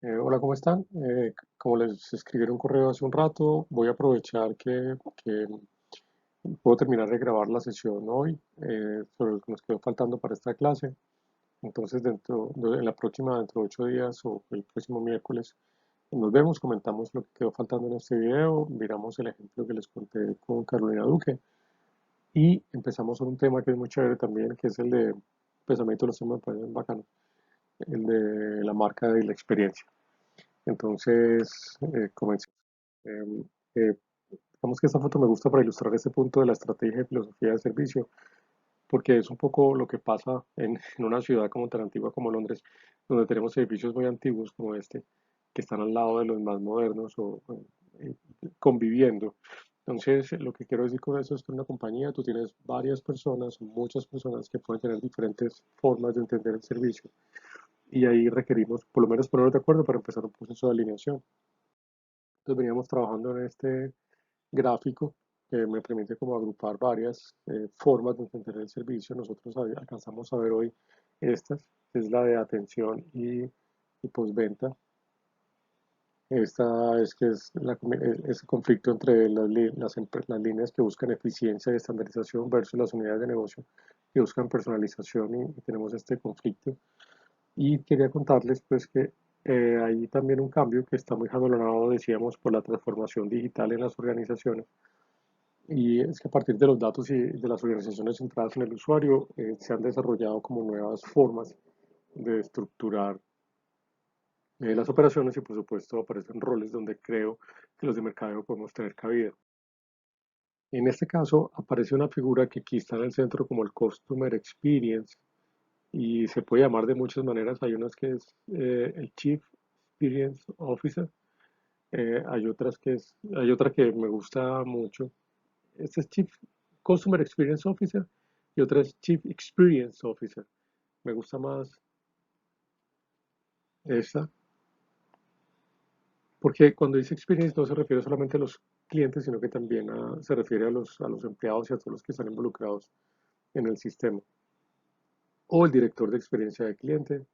Hola, ¿cómo están? Como les escribí en un correo hace un rato, voy a aprovechar que puedo terminar de grabar la sesión hoy sobre lo que nos quedó faltando para esta clase. Entonces, en la próxima, dentro de 8 días o el próximo miércoles, nos vemos, comentamos lo que quedó faltando en este video, miramos el ejemplo que les conté con Carolina Duque y empezamos con un tema que es muy chévere también, que es el de pensamiento de los temas, me parecen bacanos, el de la marca y la experiencia. Entonces, comencemos. Em, eh, digamos que esta foto me gusta para ilustrar este punto de la estrategia y filosofía de servicio, porque es un poco lo que pasa en una ciudad como tan antigua como Londres, donde tenemos edificios muy antiguos como este, que están al lado de los más modernos o conviviendo. Entonces, lo que quiero decir con eso es que en una compañía tú tienes varias personas, muchas personas que pueden tener diferentes formas de entender el servicio y ahí requerimos por lo menos ponernos de acuerdo para empezar un proceso de alineación. Entonces veníamos trabajando en este gráfico que me permite como agrupar varias formas de entender el servicio. Nosotros alcanzamos a ver hoy estas, que es la de atención y postventa. Esta es que es ese conflicto entre las líneas que buscan eficiencia y estandarización versus las unidades de negocio que buscan personalización y tenemos este conflicto. Y quería contarles pues que hay también un cambio que está muy jalonado, decíamos, por la transformación digital en las organizaciones. Y es que a partir de los datos y de las organizaciones centradas en el usuario, se han desarrollado como nuevas formas de estructurar las operaciones y por supuesto aparecen roles donde creo que los de mercadeo podemos tener cabida. En este caso aparece una figura que aquí está en el centro como el Customer Experience y se puede llamar de muchas maneras. Hay unas que es el Chief Experience Officer, hay otra que me gusta mucho. Este es Chief Customer Experience Officer y otra es Chief Experience Officer. Me gusta más esta, porque cuando dice experience no se refiere solamente a los clientes, sino que también se refiere a los empleados y a todos los que están involucrados en el sistema. O el director de experiencia del cliente,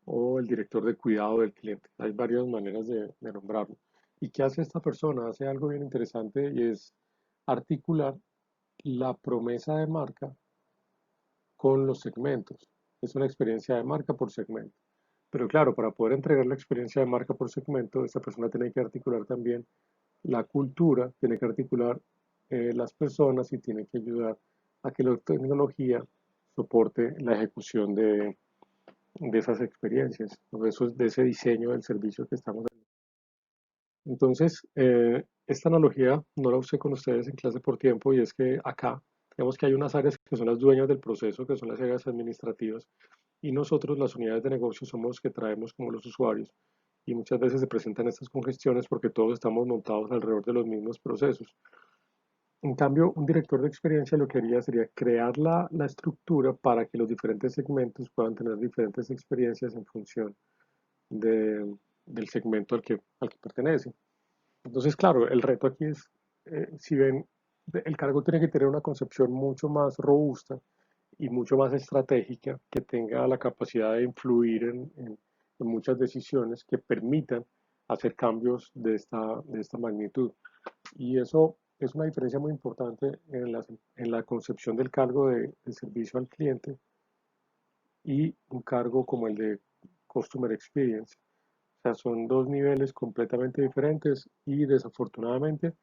o el director de cuidado del cliente. Hay varias maneras de nombrarlo. ¿Y qué hace esta persona? Hace algo bien interesante y es articular la promesa de marca con los segmentos. Es una experiencia de marca por segmento. Pero claro, para poder entregar la experiencia de marca por segmento, esta persona tiene que articular también la cultura, tiene que articular las personas y tiene que ayudar a que la tecnología soporte la ejecución de esas experiencias, ¿no? De ese diseño del servicio que estamos haciendo. Entonces, esta analogía no la usé con ustedes en clase por tiempo y es que acá, digamos que hay unas áreas que son las dueñas del proceso, que son las áreas administrativas, y nosotros, las unidades de negocio, somos los que traemos como los usuarios. Y muchas veces se presentan estas congestiones porque todos estamos montados alrededor de los mismos procesos. En cambio, un director de experiencia lo que haría sería crear la estructura para que los diferentes segmentos puedan tener diferentes experiencias en función del segmento al que pertenece. Entonces, claro, el reto aquí es, si ven, el cargo tiene que tener una concepción mucho más robusta y mucho más estratégica, que tenga la capacidad de influir en muchas decisiones que permitan hacer cambios de esta magnitud. Y eso es una diferencia muy importante en la concepción del cargo de servicio al cliente y un cargo como el de Customer Experience. O sea, son dos niveles completamente diferentes y desafortunadamente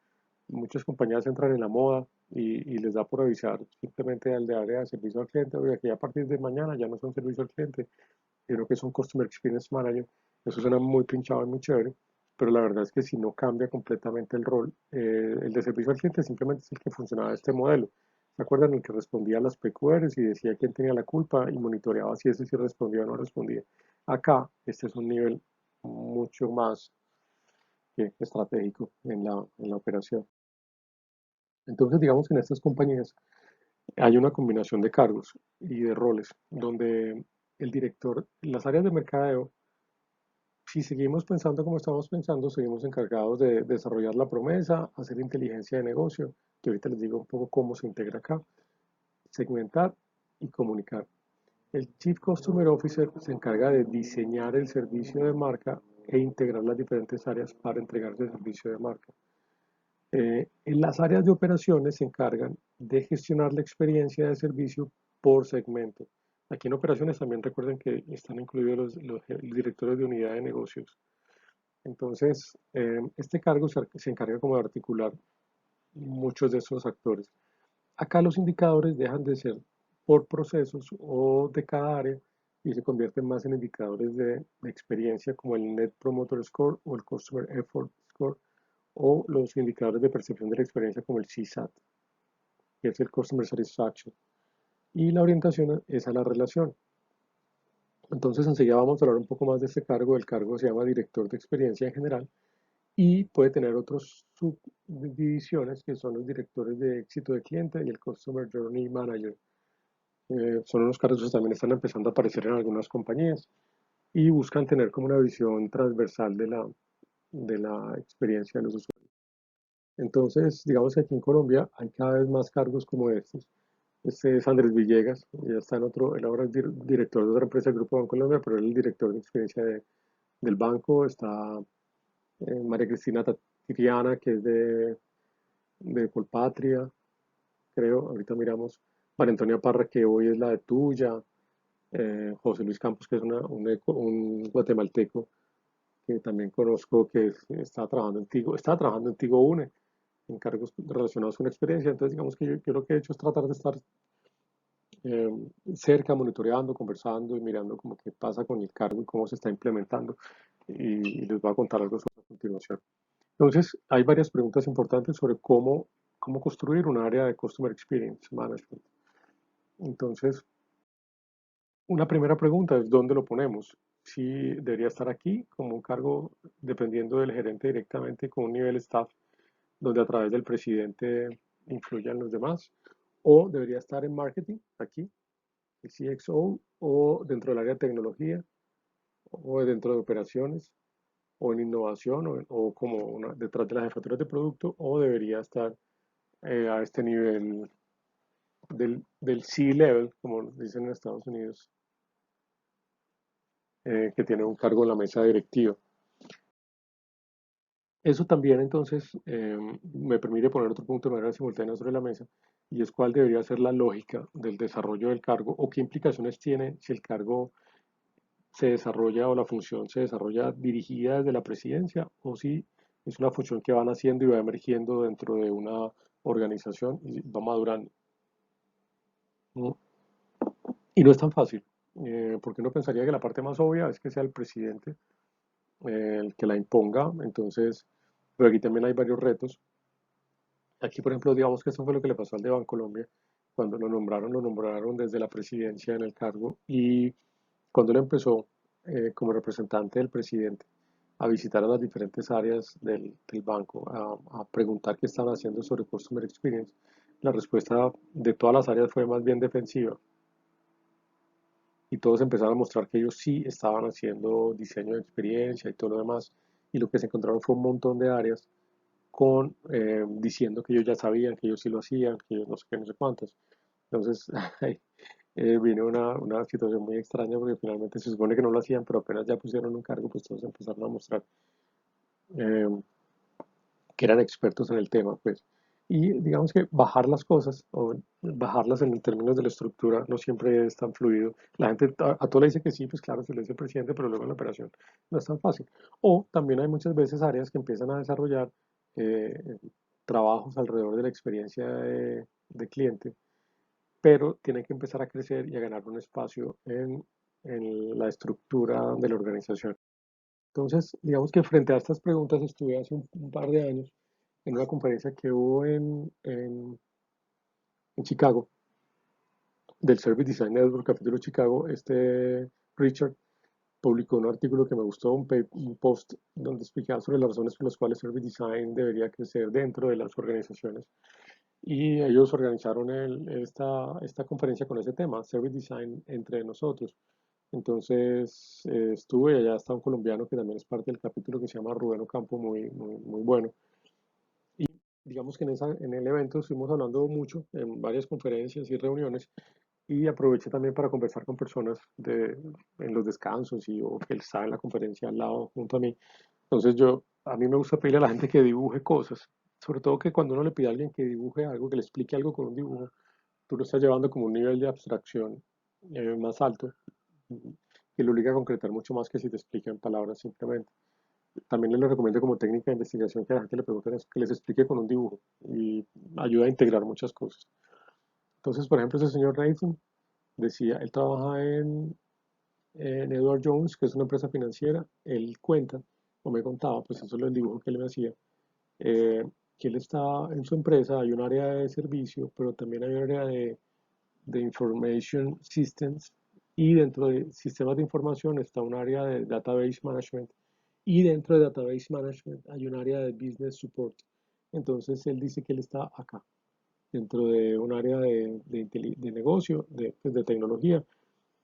muchas compañías entran en la moda y les da por avisar simplemente al de área de servicio al cliente, oiga, que ya a partir de mañana ya no son servicio al cliente, sino que son Customer Experience Manager. Eso suena muy pinchado y muy chévere, pero la verdad es que si no cambia completamente el rol, el de servicio al cliente simplemente es el que funcionaba de este modelo. ¿Se acuerdan? El que respondía a las PQRs y decía quién tenía la culpa y monitoreaba si ese sí respondía o no respondía. Acá, este es un nivel mucho más estratégico en la operación. Entonces, digamos que en estas compañías hay una combinación de cargos y de roles, donde el director, las áreas de mercadeo, si seguimos pensando como estamos pensando, seguimos encargados de desarrollar la promesa, hacer inteligencia de negocio, que ahorita les digo un poco cómo se integra acá, segmentar y comunicar. El Chief Customer Officer se encarga de diseñar el servicio de marca e integrar las diferentes áreas para entregar ese servicio de marca. En las áreas de operaciones se encargan de gestionar la experiencia de servicio por segmento. Aquí en operaciones también recuerden que están incluidos los directores de unidad de negocios. Entonces, este cargo se encarga como de articular muchos de esos actores. Acá los indicadores dejan de ser por procesos o de cada área y se convierten más en indicadores de experiencia como el Net Promoter Score o el Customer Effort Score o los indicadores de percepción de la experiencia como el CSAT, que es el Customer Satisfaction. Y la orientación es a la relación. Entonces enseguida vamos a hablar un poco más de este cargo. El cargo se llama director de experiencia en general y puede tener otras subdivisiones que son los directores de éxito de cliente y el Customer Journey Manager. Son unos cargos que también están empezando a aparecer en algunas compañías y buscan tener como una visión transversal de la experiencia de los usuarios. Entonces, digamos que aquí en Colombia hay cada vez más cargos como estos. Este es Andrés Villegas, ya está en otro, él ahora es director de otra empresa del Grupo Banco Colombia, pero él es el director de experiencia del banco. Está María Cristina Tatiana, que es de Colpatria, creo, ahorita miramos. María Antonia Parra, que hoy es la de Tuya. José Luis Campos, que es un guatemalteco que también conozco, que está trabajando en Tigo Une, en cargos relacionados con experiencia. Entonces, digamos que yo lo que he hecho es tratar de estar eh, cerca, monitoreando, conversando y mirando como qué pasa con el cargo y cómo se está implementando. Y les voy a contar algo sobre a continuación. Entonces, hay varias preguntas importantes sobre cómo construir un área de Customer Experience Management. Entonces, una primera pregunta es ¿dónde lo ponemos? Si debería estar aquí como un cargo dependiendo del gerente directamente con un nivel staff donde a través del presidente influyan los demás, o debería estar en marketing aquí, el CXO, o dentro del área de tecnología, o dentro de operaciones, o en innovación, o como detrás de las jefaturas de producto, o debería estar a este nivel del C-level, como dicen en Estados Unidos, que tiene un cargo en la mesa directiva. Eso también entonces me permite poner otro punto de manera simultánea sobre la mesa y es cuál debería ser la lógica del desarrollo del cargo o qué implicaciones tiene si el cargo se desarrolla o la función se desarrolla dirigida desde la presidencia o si es una función que van haciendo y va emergiendo dentro de una organización y va madurando, ¿no? Y no es tan fácil, porque uno pensaría que la parte más obvia es que sea el presidente el que la imponga, entonces, pero aquí también hay varios retos. Aquí, por ejemplo, digamos que eso fue lo que le pasó al de Bancolombia. Cuando lo nombraron desde la presidencia en el cargo y cuando él empezó como representante del presidente a visitar a las diferentes áreas del banco, a preguntar qué estaban haciendo sobre Customer Experience, la respuesta de todas las áreas fue más bien defensiva y todos empezaron a mostrar que ellos sí estaban haciendo diseño de experiencia y todo lo demás y lo que se encontraron fue un montón de áreas diciendo que ellos ya sabían, que ellos sí lo hacían, que ellos no sé qué, no sé cuántos. Entonces, vino una situación muy extraña porque finalmente se supone que no lo hacían, pero apenas ya pusieron un cargo, pues todos empezaron a mostrar eh, que eran expertos en el tema, pues. Y digamos que bajar las cosas o bajarlas en términos de la estructura no siempre es tan fluido. La gente a todo le dice que sí, pues claro, se le dice el presidente, pero luego en la operación no es tan fácil. O también hay muchas veces áreas que empiezan a desarrollar eh, trabajos alrededor de la experiencia de cliente, pero tienen que empezar a crecer y a ganar un espacio en la estructura de la organización. Entonces, digamos que frente a estas preguntas estuve hace un par de años en una conferencia que hubo en Chicago, del Service Design Network, capítulo Chicago. Richard publicó un artículo que me gustó, un post donde explicaba sobre las razones por las cuales Service Design debería crecer dentro de las organizaciones. Y ellos organizaron esta conferencia con ese tema, Service Design entre nosotros. Entonces estuve, allá está un colombiano que también es parte del capítulo que se llama Rubén Ocampo, muy, muy, muy bueno. Digamos que en el evento estuvimos hablando mucho en varias conferencias y reuniones y aproveché también para conversar con personas en los descansos o que estaba en la conferencia al lado junto a mí. Entonces a mí me gusta pedirle a la gente que dibuje cosas, sobre todo que cuando uno le pide a alguien que dibuje algo, que le explique algo con un dibujo, tú lo estás llevando como un nivel de abstracción más alto, que lo obliga a concretar mucho más que si te explica en palabras simplemente. También les recomiendo como técnica de investigación que a la gente le pregunten eso, que les explique con un dibujo y ayuda a integrar muchas cosas. Entonces, por ejemplo, ese señor Nathan decía, él trabaja en Edward Jones, que es una empresa financiera. Él cuenta, o me contaba, pues eso es el dibujo que él me hacía, eh, que él está en su empresa, hay un área de servicio, pero también hay un área de Information Systems, y dentro de sistemas de información está un área de Database Management, y dentro de Database Management hay un área de Business Support. Entonces él dice que él está acá, dentro de un área de negocio, pues, de tecnología,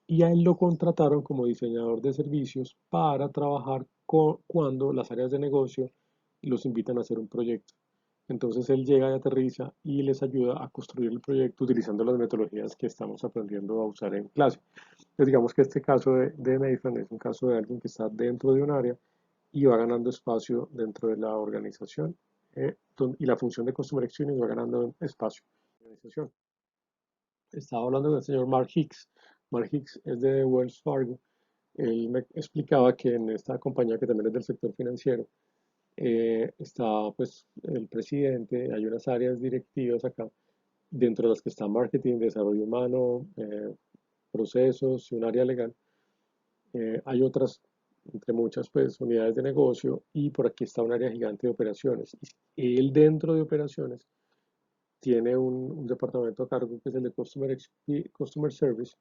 y a él lo contrataron como diseñador de servicios para trabajar cuando las áreas de negocio los invitan a hacer un proyecto. Entonces él llega y aterriza y les ayuda a construir el proyecto utilizando las metodologías que estamos aprendiendo a usar en clase. Entonces digamos que este caso de Nathan es un caso de alguien que está dentro de un área y va ganando espacio dentro de la organización, y la función de Customer Experience va ganando espacio en la organización. Estaba hablando del señor Mark Hicks. Mark Hicks es de Wells Fargo. Él me explicaba que en esta compañía, que también es del sector financiero, está pues el presidente, hay unas áreas directivas acá, dentro de las que está marketing, desarrollo humano, procesos y un área legal. Hay otras, entre muchas, pues, unidades de negocio, y por aquí está un área gigante de operaciones. Y él, dentro de operaciones, tiene un departamento a cargo que es el de Customer Service,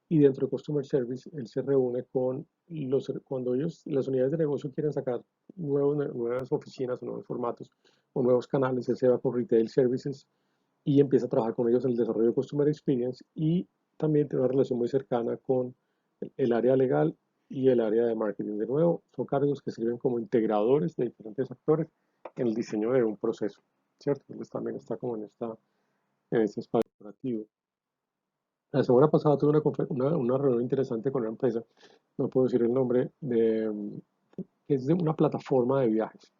y dentro de Customer Service él se reúne con cuando las unidades de negocio quieren sacar nuevas oficinas o nuevos formatos o nuevos canales. Él se va con Retail Services y empieza a trabajar con ellos en el desarrollo de Customer Experience, y también tiene una relación muy cercana con el área legal y el área de marketing. De nuevo, son cargos que sirven como integradores de diferentes actores en el diseño de un proceso, ¿cierto? Él también está como en este espacio operativo. La semana pasada tuve una reunión interesante con una empresa, no puedo decir el nombre, que es de una plataforma de viajes.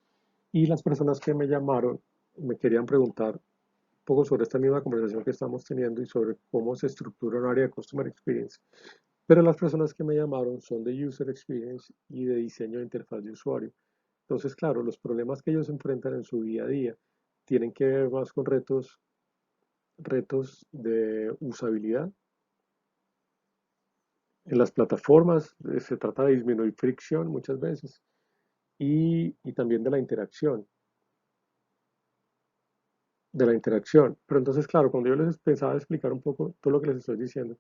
Y las personas que me llamaron me querían preguntar un poco sobre esta misma conversación que estamos teniendo y sobre cómo se estructura un área de Customer Experience. Pero las personas que me llamaron son de User Experience y de diseño de interfaz de usuario. Entonces, claro, los problemas que ellos enfrentan en su día a día tienen que ver más con retos de usabilidad. En las plataformas se trata de disminuir fricción muchas veces, y también de la interacción. Pero entonces, claro, cuando yo les pensaba explicar un poco todo lo que les estoy diciendo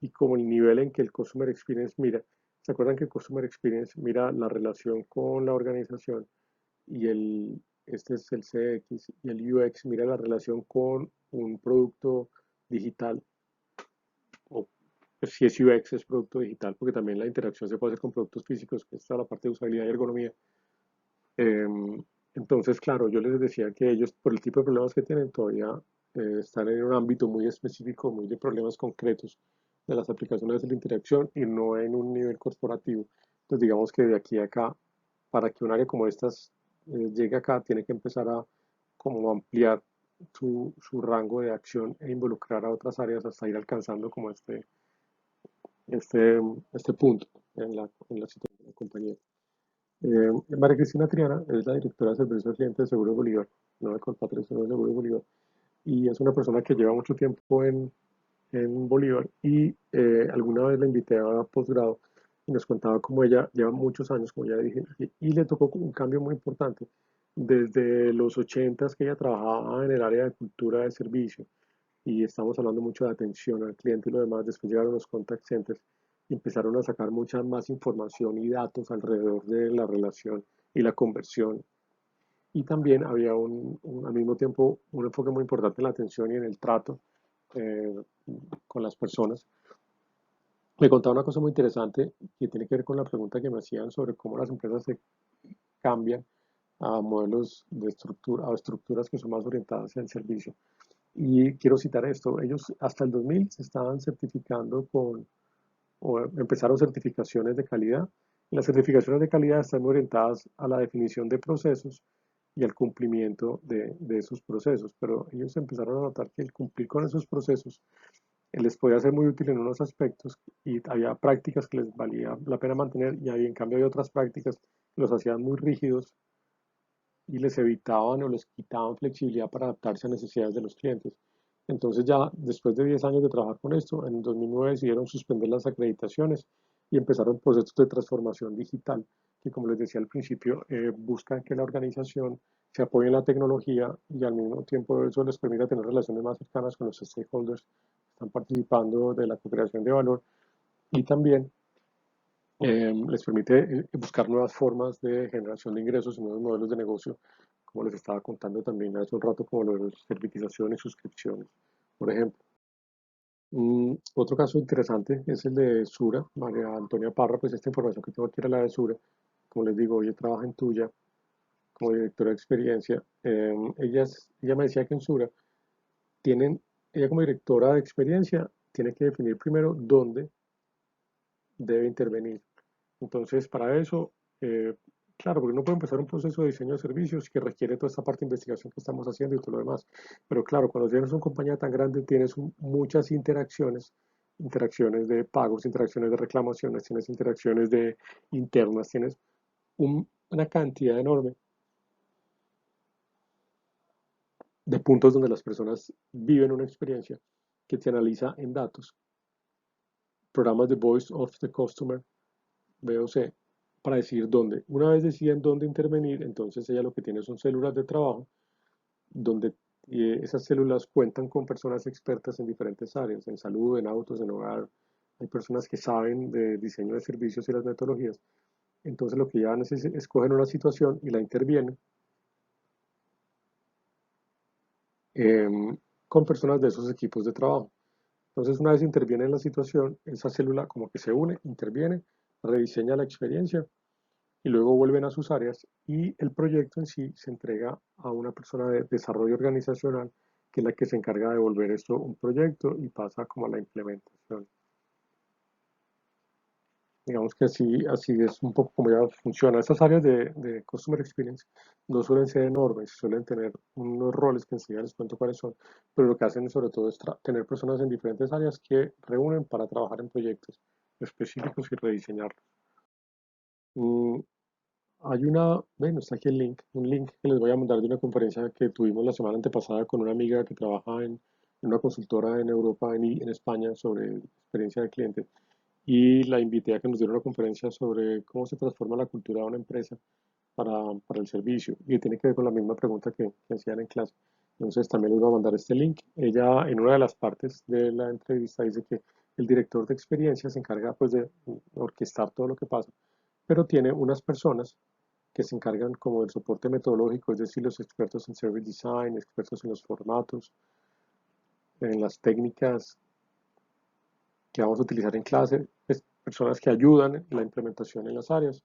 y como el nivel en que el Customer Experience mira, ¿se acuerdan que el Customer Experience mira la relación con la organización, y este es el CX, y el UX mira la relación con un producto digital, o pues, si es UX es producto digital, porque también la interacción se puede hacer con productos físicos, que es toda la parte de usabilidad y ergonomía. Em, entonces, claro, yo les decía que ellos, por el tipo de problemas que tienen, todavía están en un ámbito muy específico, muy de problemas concretos de las aplicaciones de la interacción, y no en un nivel corporativo. Entonces, digamos que de aquí a acá, para que un área como estas llegue acá, tiene que empezar a como ampliar su rango de acción e involucrar a otras áreas hasta ir alcanzando como este, este punto en la situación de la compañía. María Cristina Triana es la directora de servicio al cliente de Seguro Bolívar, no de Colpatria, sino de Seguro Bolívar, y es una persona que lleva mucho tiempo en Bolívar, y alguna vez la invité a posgrado y nos contaba cómo ella lleva muchos años, como ya dije, y le tocó un cambio muy importante. Desde los 80s que ella trabajaba en el área de cultura de servicio, y estamos hablando mucho de atención al cliente y lo demás. Después llegaron los contact centers y empezaron a sacar mucha más información y datos alrededor de la relación y la conversión. Y también había al mismo tiempo un enfoque muy importante en la atención y en el trato eh, con las personas. Me contaba una cosa muy interesante que tiene que ver con la pregunta que me hacían sobre cómo las empresas se cambian a modelos de estructura, a estructuras que son más orientadas en servicio. Y quiero citar esto, ellos hasta el 2000 se estaban certificando o empezaron certificaciones de calidad. Y las certificaciones de calidad están muy orientadas a la definición de procesos y al cumplimiento de esos procesos, pero ellos empezaron a notar que el cumplir con esos procesos les podía ser muy útil en unos aspectos y había prácticas que les valía la pena mantener y en cambio hay otras prácticas que los hacían muy rígidos y les evitaban o les quitaban flexibilidad para adaptarse a necesidades de los clientes. Entonces ya después de 10 años de trabajar con esto, en 2009 decidieron suspender las acreditaciones y empezaron procesos de transformación digital, que como les decía al principio, buscan que la organización se apoye en la tecnología y al mismo tiempo eso les permita tener relaciones más cercanas con los stakeholders que están participando de la co-creación de valor y también les permite buscar nuevas formas de generación de ingresos y nuevos modelos de negocio, como les estaba contando también hace un rato, como lo de las servitizaciones y suscripciones, por ejemplo. Otro caso interesante es el de Sura, María Antonia Parra, pues esta información que tengo aquí era la de Sura, como les digo, ella trabaja en Tuya como directora de experiencia. Ella me decía que en Sura tienen, ella como directora de experiencia tiene que definir primero dónde debe intervenir. Entonces, para eso, claro, porque uno puede empezar un proceso de diseño de servicios que requiere toda esta parte de investigación que estamos haciendo y todo lo demás. Pero claro, cuando tienes una compañía tan grande, tienes muchas interacciones, interacciones de pagos, interacciones de reclamaciones, tienes interacciones de internas, tienes una cantidad enorme de puntos donde las personas viven una experiencia que se analiza en datos, programas de Voice of the Customer, VOC, para decidir dónde. Una vez deciden dónde intervenir, entonces ella lo que tiene son células de trabajo, donde esas células cuentan con personas expertas en diferentes áreas, en salud, en autos, en hogar. Hay personas que saben de diseño de servicios y las metodologías. Entonces lo que ya es escogen una situación y la intervienen eh, con personas de esos equipos de trabajo. Entonces una vez interviene en la situación, esa célula como que se une, interviene, rediseña la experiencia y luego vuelven a sus áreas y el proyecto en sí se entrega a una persona de desarrollo organizacional que es la que se encarga de volver esto un proyecto y pasa como a la implementación. Digamos que así es un poco como ya funciona. Estas áreas de Customer Experience no suelen ser enormes, suelen tener unos roles que enseguida les cuento cuáles son, pero lo que hacen sobre todo es tener personas en diferentes áreas que reúnen para trabajar en proyectos específicos y rediseñarlos. Mm, Hay bueno, está aquí el link, un link que les voy a mandar de una conferencia que tuvimos la semana antepasada con una amiga que trabaja en una consultora en Europa, en España, sobre experiencia de cliente. Y la invité a que nos diera una conferencia sobre cómo se transforma la cultura de una empresa para el servicio. Y tiene que ver con la misma pregunta que hacían en clase. Entonces también les voy a mandar este link. Ella en una de las partes de la entrevista dice que el director de experiencia se encarga pues de orquestar todo lo que pasa, pero tiene unas personas que se encargan como del soporte metodológico, es decir, los expertos en service design, expertos en los formatos, en las técnicas que vamos a utilizar en clase, personas que ayudan en la implementación en las áreas.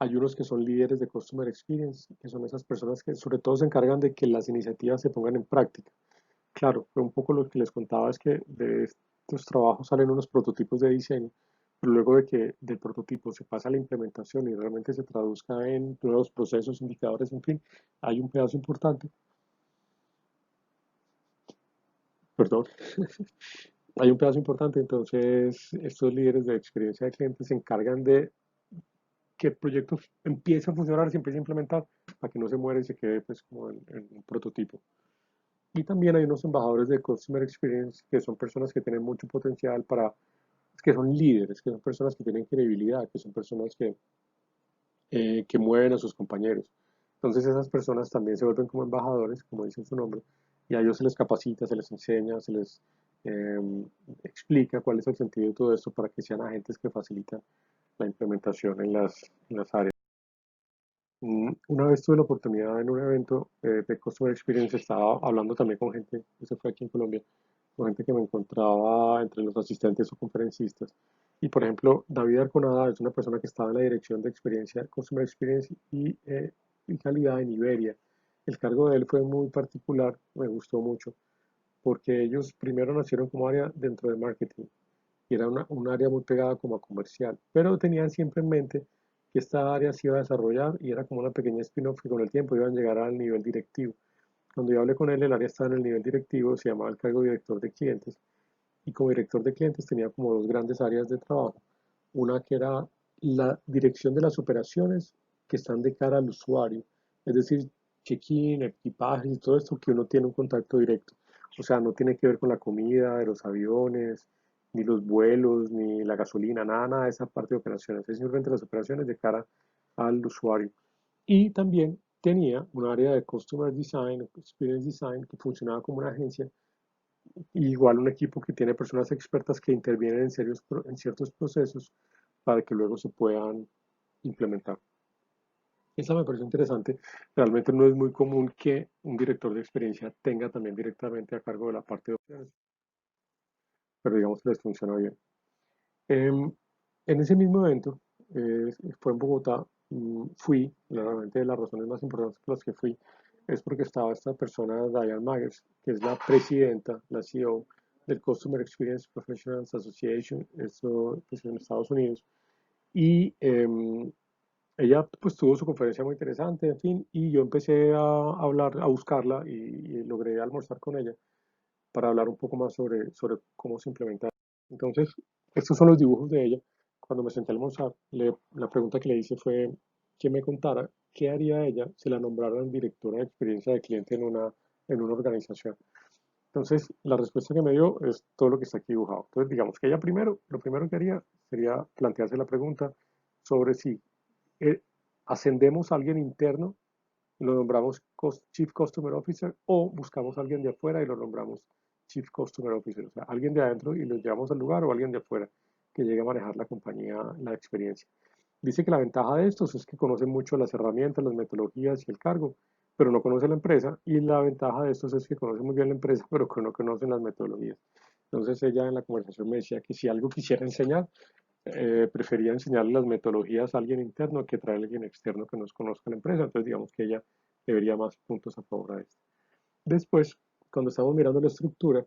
Hay unos que son líderes de Customer Experience, que son esas personas que sobre todo se encargan de que las iniciativas se pongan en práctica. Claro, fue un poco lo que les contaba, es que de estos trabajos salen unos prototipos de diseño, pero luego de que del prototipo se pasa a la implementación y realmente se traduzca en nuevos procesos, indicadores, en fin, hay un pedazo importante, perdón, hay un pedazo importante, entonces estos líderes de experiencia de clientes se encargan de que el proyecto empiece a funcionar, se empiece a implementar, para que no se muera y se quede pues como en un prototipo. Y también hay unos embajadores de Customer Experience que son personas que tienen mucho potencial que son líderes, que son personas que tienen credibilidad, que son personas que mueven a sus compañeros. Entonces esas personas también se vuelven como embajadores, como dice su nombre, y a ellos se les capacita, se les enseña, se les eh, explica cuál es el sentido de todo esto para que sean agentes que facilitan la implementación en las áreas. Una vez tuve la oportunidad en un evento de Customer Experience, estaba hablando también con gente, eso fue aquí en Colombia, con gente que me encontraba entre los asistentes o conferencistas. Y por ejemplo, David Arconada es una persona que estaba en la dirección de experiencia, Customer Experience y calidad en Iberia. El cargo de él fue muy particular, me gustó mucho, porque ellos primero nacieron como área dentro de marketing y era un área muy pegada como a comercial, pero tenían siempre en mente que esta área se iba a desarrollar y era como una pequeña spin-off que con el tiempo iban a llegar al nivel directivo. Cuando yo hablé con él, el área estaba en el nivel directivo, se llamaba el cargo de director de clientes, y como director de clientes tenía como dos grandes áreas de trabajo. Una que era la dirección de las operaciones que están de cara al usuario, es decir, check-in, equipaje y todo esto que uno tiene un contacto directo. O sea, no tiene que ver con la comida de los aviones, ni los vuelos, ni la gasolina, nada de esa parte de operaciones. Es simplemente las operaciones de cara al usuario. Y también tenía un área de Customer Design, Experience Design, que funcionaba como una agencia, igual un equipo que tiene personas expertas que intervienen en ciertos procesos para que luego se puedan implementar. Esa me parece interesante. Realmente no es muy común que un director de experiencia tenga también directamente a cargo de la parte de opciones, pero digamos que les funciona bien. Em, en ese mismo evento, fue en Bogotá, fui, realmente las razones más importantes por las que fui es porque estaba esta persona, Diane Magers, que es la presidenta, la CEO del Customer Experience Professionals Association, eso pues, en Estados Unidos, y ella pues tuvo su conferencia muy interesante, en fin, y yo empecé a hablar, a buscarla y logré almorzar con ella para hablar un poco más sobre cómo se implementa. Entonces, estos son los dibujos de ella. Cuando me senté a almorzar, la pregunta que le hice fue que me contara qué haría ella si la nombraran directora de experiencia de cliente en una organización. Entonces, la respuesta que me dio es todo lo que está aquí dibujado. Entonces, digamos que ella primero, lo primero que haría sería plantearse la pregunta sobre si eh, ascendemos a alguien interno, lo nombramos Chief Customer Officer, o buscamos a alguien de afuera y lo nombramos Chief Customer Officer, o sea, alguien de adentro y lo llevamos al lugar o alguien de afuera que llegue a manejar la compañía, la experiencia. Dice que la ventaja de estos es que conocen mucho las herramientas, las metodologías y el cargo, pero no conoce la empresa, y la ventaja de estos es que conocen muy bien la empresa, pero que no conocen las metodologías. Entonces ella en la conversación me decía que si algo quisiera enseñar, prefería enseñarle las metodologías a alguien interno que traer a alguien externo que nos conozca la empresa. Entonces, digamos que ella debería más puntos a favor a esto. Después, cuando estamos mirando la estructura,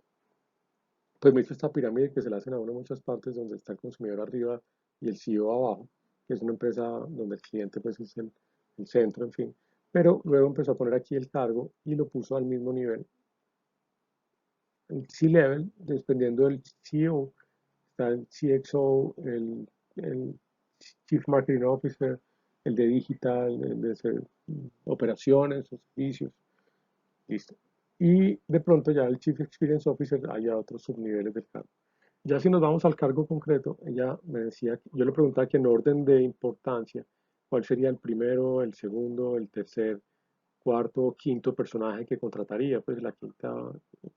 pues me hizo esta pirámide que se la hacen a uno en muchas partes, donde está el consumidor arriba y el CEO abajo, que es una empresa donde el cliente pues es el centro, en fin. Pero luego empezó a poner aquí el cargo y lo puso al mismo nivel. El C-Level, dependiendo del CEO, está el CXO, el Chief Marketing Officer, el de Digital, el de operaciones o servicios, listo. Y de pronto ya el Chief Experience Officer hay otros subniveles del cargo. Ya si nos vamos al cargo concreto, ella me decía, yo le preguntaba que en orden de importancia, cuál sería el primero, el segundo, el tercer, cuarto o quinto personaje que contrataría, pues la quinta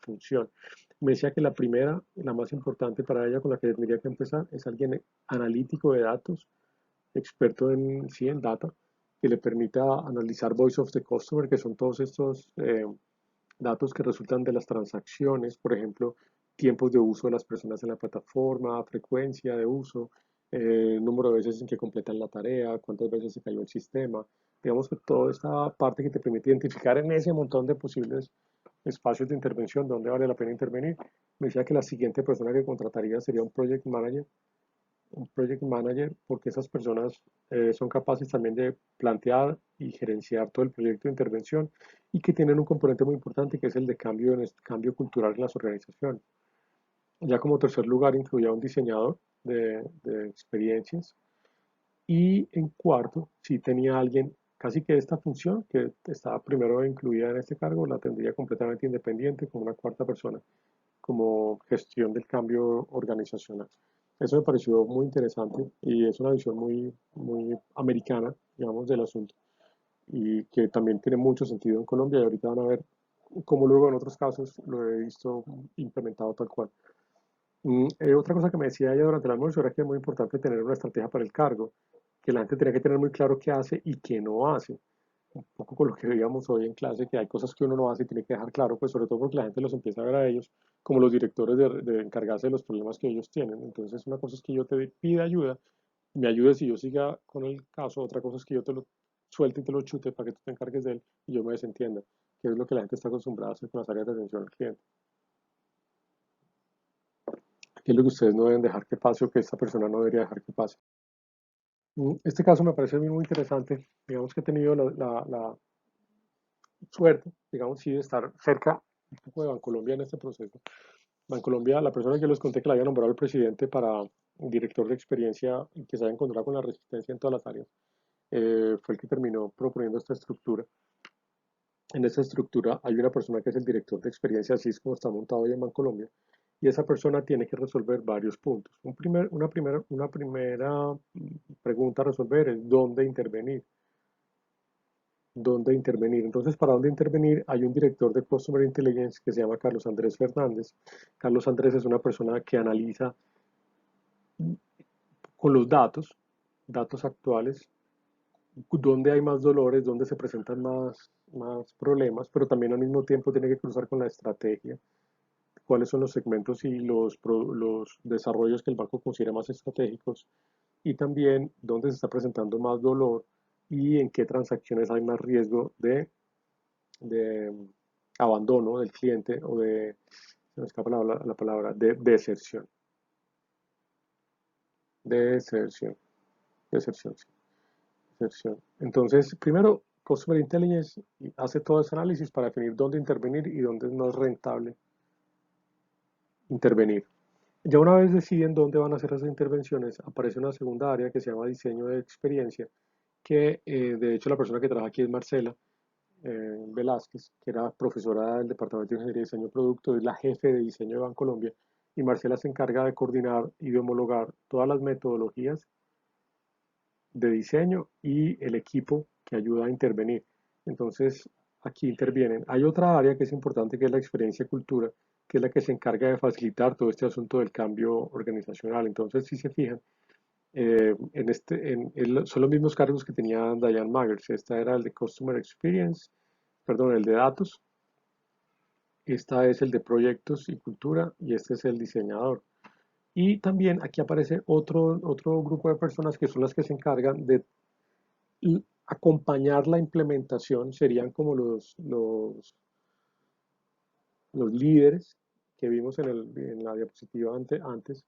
función. Me decía que la primera, la más importante para ella, con la que tendría que empezar, es alguien analítico de datos, experto en, sí, en data, que le permita analizar Voice of the Customer, que son todos estos datos que resultan de las transacciones, por ejemplo, tiempos de uso de las personas en la plataforma, frecuencia de uso, número de veces en que completan la tarea, cuántas veces se cayó el sistema. Digamos que toda esta parte que te permite identificar en ese montón de posibles espacios de intervención donde vale la pena intervenir. Me decía que la siguiente persona que contrataría sería un project manager, porque esas personas son capaces también de plantear y gerenciar todo el proyecto de intervención, y que tienen un componente muy importante que es el de cambio cultural en las organizaciones. Ya como tercer lugar incluía un diseñador de experiencias, y en cuarto sí tenía alguien, casi que esta función que estaba primero incluida en este cargo, la tendría completamente independiente como una cuarta persona, como gestión del cambio organizacional. Eso me pareció muy interesante y es una visión muy, muy americana, digamos, del asunto, y que también tiene mucho sentido en Colombia, y ahorita van a ver cómo luego en otros casos lo he visto implementado tal cual. Otra cosa que me decía ella durante el almuerzo era que es muy importante tener una estrategia para el cargo, que la gente tenía que tener muy claro qué hace y qué no hace. Un poco con lo que veíamos hoy en clase, que hay cosas que uno no hace y tiene que dejar claro, pues sobre todo porque la gente los empieza a ver a ellos como los directores de encargarse de los problemas que ellos tienen. Entonces, una cosa es que yo te pida ayuda, me ayudes y yo siga con el caso, otra cosa es que yo te lo suelte y te lo chute para que tú te encargues de él y yo me desentienda, que es lo que la gente está acostumbrada a hacer con las áreas de atención al cliente. qué es lo que ustedes no deben dejar que pase o que esta persona no debería dejar que pase. Este caso me parece a mí muy interesante. Digamos que he tenido la suerte, digamos, sí, de estar cerca un poco de Bancolombia en este proceso. Bancolombia, la persona que les conté que la había nombrado el presidente para director de experiencia y que se había encontrado con la resistencia en todas las áreas, fue el que terminó proponiendo esta estructura. En esta estructura hay una persona que es el director de experiencia, así es como está montado hoy en Bancolombia, y esa persona tiene que resolver varios puntos. Una primera pregunta a resolver es dónde intervenir. ¿Dónde intervenir? Entonces, para dónde intervenir, hay un director de Customer Intelligence que se llama Carlos Andrés Fernández. Carlos Andrés es una persona que analiza con los datos actuales, dónde hay más dolores, dónde se presentan más problemas, pero también al mismo tiempo tiene que cruzar con la estrategia, cuáles son los segmentos y los desarrollos que el banco considera más estratégicos, y también dónde se está presentando más dolor y en qué transacciones hay más riesgo de abandono del cliente o se me escapa la palabra, de deserción. Deserción, deserción, sí, deserción. Entonces, primero, Customer Intelligence hace todo ese análisis para definir dónde intervenir y dónde es más rentable intervenir. Ya una vez deciden dónde van a hacer esas intervenciones, aparece una segunda área que se llama diseño de experiencia, que de hecho la persona que trabaja aquí es Marcela Velázquez, que era profesora del Departamento de Ingeniería y Diseño de Producto, es la jefe de diseño de Bancolombia, y Marcela se encarga de coordinar y de homologar todas las metodologías de diseño y el equipo que ayuda a intervenir. Entonces, aquí intervienen. Hay otra área que es importante, que es la experiencia y cultura, que es la que se encarga de facilitar todo este asunto del cambio organizacional. Entonces, si se fijan, son los mismos cargos que tenía Diane Maggers. Esta era el de Customer Experience, perdón, el de datos. Esta es el de proyectos y cultura y este es el diseñador. Y también aquí aparece otro grupo de personas que son las que se encargan de acompañar la implementación, serían como los líderes que vimos en la diapositiva antes,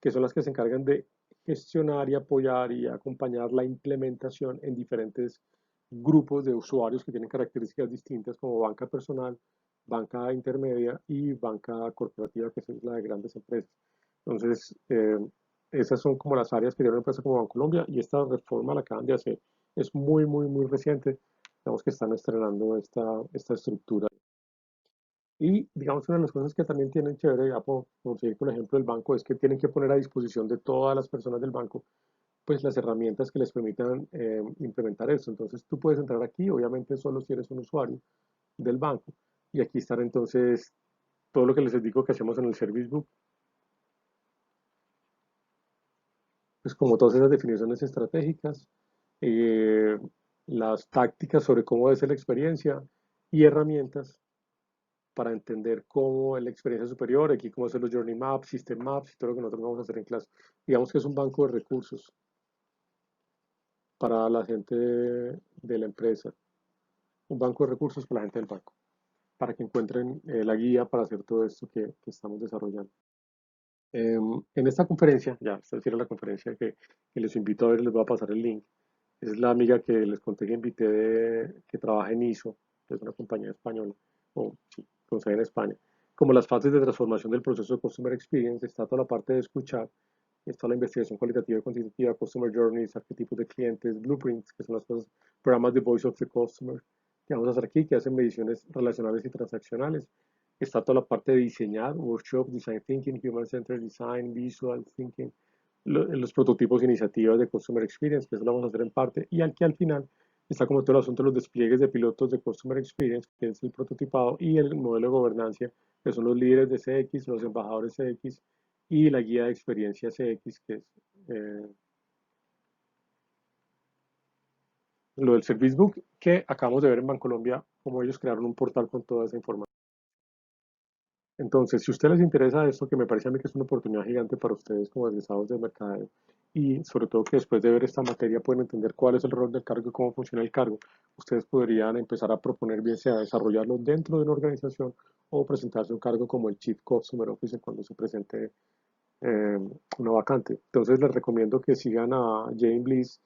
que son las que se encargan de gestionar y apoyar y acompañar la implementación en diferentes grupos de usuarios que tienen características distintas como banca personal, banca intermedia y banca corporativa, que es la de grandes empresas. Entonces, esas son como las áreas que tiene una empresa como Bancolombia y esta reforma la acaban de hacer. Es muy reciente. Digamos que están estrenando esta estructura. Y digamos, una de las cosas que también tienen chévere, ya por seguir con el ejemplo del banco, es que tienen que poner a disposición de todas las personas del banco, pues las herramientas que les permitan implementar esto. Entonces tú puedes entrar aquí, obviamente solo si eres un usuario del banco. Y aquí están entonces todo lo que les digo que hacemos en el Service Book, pues como todas esas definiciones estratégicas, eh, las tácticas sobre cómo debe ser la experiencia y herramientas para entender cómo es la experiencia superior, aquí cómo hacer los journey maps, system maps y todo lo que nosotros vamos a hacer en clase. Digamos que es un banco de recursos para la gente de la empresa, un banco de recursos para la gente del banco, para que encuentren la guía para hacer todo esto que estamos desarrollando. En esta conferencia, ya, esta es la conferencia que les invito a ver, les voy a pasar el link. Es la amiga que les conté que invité que trabaja en ISO, que es una compañía española, o sí, con sede en España. Como las fases de transformación del proceso de Customer Experience, está toda la parte de escuchar, está la investigación cualitativa y cuantitativa, Customer Journeys, arquetipos de clientes, Blueprints, que son las cosas, programas de Voice of the Customer, que vamos a hacer aquí, que hacen mediciones relacionales y transaccionales. Está toda la parte de diseñar, Workshop, Design Thinking, Human Centered Design, Visual Thinking, los prototipos e iniciativas de Customer Experience, que eso lo vamos a hacer en parte, y aquí al final está como todo el asunto de los despliegues de pilotos de Customer Experience, que es el prototipado, y el modelo de gobernancia, que son los líderes de CX, los embajadores CX, y la guía de experiencia CX, que es eh, lo del Service Book, que acabamos de ver en Bancolombia, como ellos crearon un portal con toda esa información. Entonces, si a ustedes les interesa esto, que me parece a mí que es una oportunidad gigante para ustedes como egresados de mercadeo, y sobre todo que después de ver esta materia pueden entender cuál es el rol del cargo y cómo funciona el cargo, ustedes podrían empezar a proponer bien sea desarrollarlo dentro de una organización o presentarse un cargo como el Chief Customer Officer cuando se presente eh, una vacante. Entonces les recomiendo que sigan a Jane Bliss.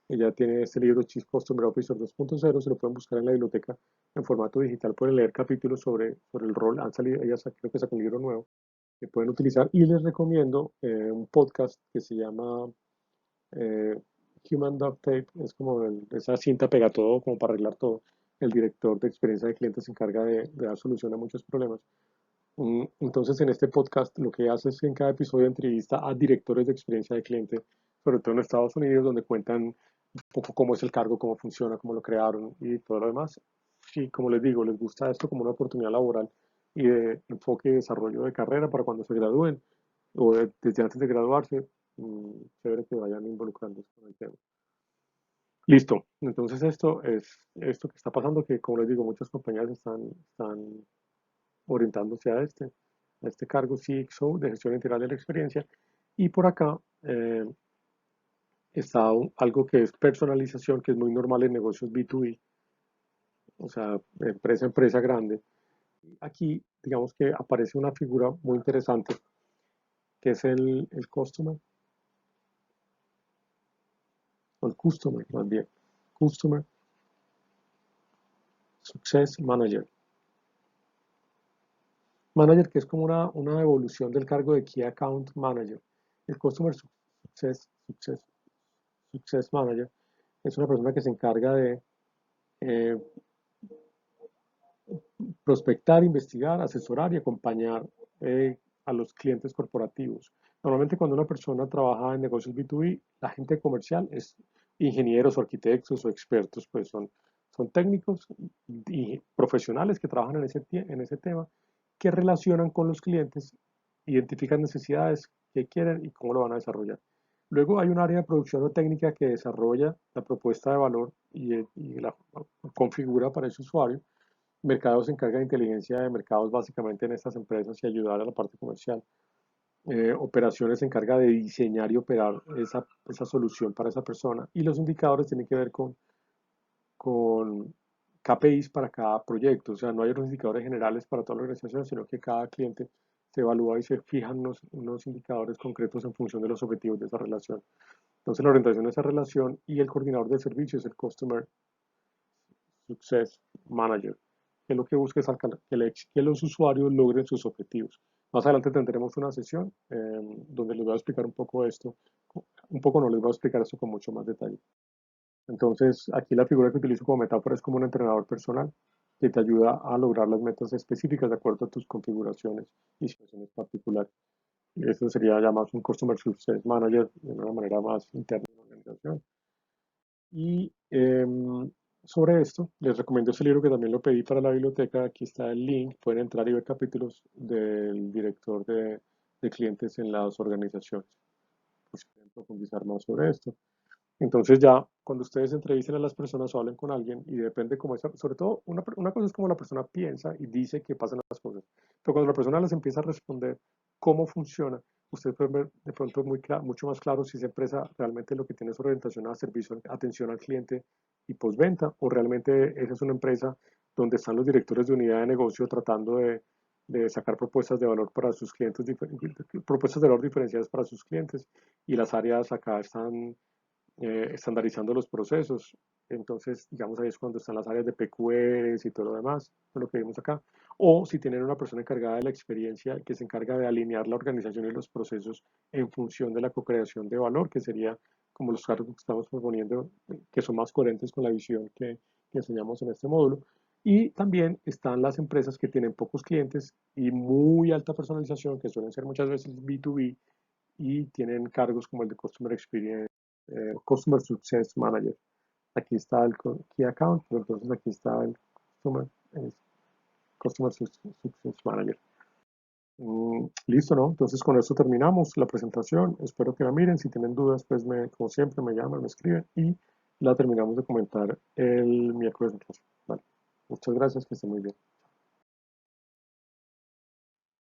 Ella tiene este libro Chief Customer Officer 2.0, se lo pueden buscar en la biblioteca en formato digital, pueden leer capítulos sobre el rol. Han salido, creo que sacó un libro nuevo que pueden utilizar. Y les recomiendo un podcast que se llama eh, Human Duct Tape, es como esa cinta pega todo, como para arreglar todo. El director de experiencia de clientes se encarga de dar solución a muchos problemas. Entonces, en este podcast, lo que hace es que en cada episodio entrevista a directores de experiencia de cliente, sobre todo en Estados Unidos, donde cuentan un poco cómo es el cargo, cómo funciona, cómo lo crearon y todo lo demás. Sí, como les digo, les gusta esto como una oportunidad laboral y de enfoque y desarrollo de carrera para cuando se gradúen o desde antes de graduarse, chévere que vayan involucrándose con el tema. Listo. Entonces esto es esto que está pasando, que como les digo, muchas compañías están orientándose a este cargo CXO de gestión integral de la experiencia. Y por acá está algo que es personalización, que es muy normal en negocios B2B, o sea, empresa a empresa grande. Aquí, digamos que aparece una figura muy interesante, que es el customer, o el customer más bien, Customer Success Manager. Manager, que es como una evolución del cargo de Key Account Manager. El Success, Success Manager es una persona que se encarga de eh, prospectar, investigar, asesorar y acompañar a los clientes corporativos. Normalmente cuando una persona trabaja en negocios B2B, la gente comercial es ingenieros o arquitectos o expertos, pues son técnicos y profesionales que trabajan en ese tema, que relacionan con los clientes, identifican necesidades que quieren y cómo lo van a desarrollar. Luego hay un área de producción o técnica que desarrolla la propuesta de valor y la configura para ese usuario. Mercado se encarga de inteligencia de mercados básicamente en estas empresas y ayudar a la parte comercial. Operaciones se encarga de diseñar y operar esa solución para esa persona. Y los indicadores tienen que ver con KPIs para cada proyecto. O sea, no hay unos indicadores generales para toda la organización, sino que cada cliente se evalúa y se fijan unos indicadores concretos en función de los objetivos de esa relación. Entonces, la orientación de esa relación y el coordinador de servicios, el Customer Success Manager, que lo que busca es que los usuarios logren sus objetivos. Más adelante tendremos una sesión donde les voy a explicar un poco esto, un poco no les voy a explicar esto con mucho más detalle. Entonces, aquí la figura que utilizo como metáfora es como un entrenador personal que te ayuda a lograr las metas específicas de acuerdo a tus configuraciones y situaciones particulares. Eso sería ya más un Customer Success Manager de una manera más interna en la organización. Y sobre esto, les recomiendo ese libro que también lo pedí para la biblioteca. Aquí está el link. Pueden entrar y ver capítulos del director de clientes en las organizaciones. Pues si quieren profundizar más sobre esto. Entonces ya, cuando ustedes entrevisten a las personas o hablen con alguien, y depende cómo es, sobre todo, una cosa es como la persona piensa y dice que pasan las cosas, pero cuando la persona les empieza a responder cómo funciona, ustedes pueden ver de pronto mucho más claro si esa empresa realmente lo que tiene es orientación a servicio, atención al cliente y postventa, o realmente esa es una empresa donde están los directores de unidad de negocio tratando de sacar propuestas de valor para sus clientes, propuestas de valor diferenciadas para sus clientes, y las áreas acá están estandarizando los procesos. Entonces, digamos, ahí es cuando están las áreas de PQRs y todo lo demás, lo que vimos acá. O si tienen una persona encargada de la experiencia que se encarga de alinear la organización y los procesos en función de la co-creación de valor, que sería como los cargos que estamos proponiendo, que son más coherentes con la visión que enseñamos en este módulo. Y también están las empresas que tienen pocos clientes y muy alta personalización, que suelen ser muchas veces B2B, y tienen cargos como el de Customer Experience, Customer Success Manager. Aquí está el Key Account, pero entonces aquí está el Customer Success Manager. Listo, ¿no? Entonces con esto terminamos la presentación. Espero que la miren. Si tienen dudas, pues como siempre, me llaman, me escriben y la terminamos de comentar el miércoles en clase. Vale. Muchas gracias, que estén muy bien.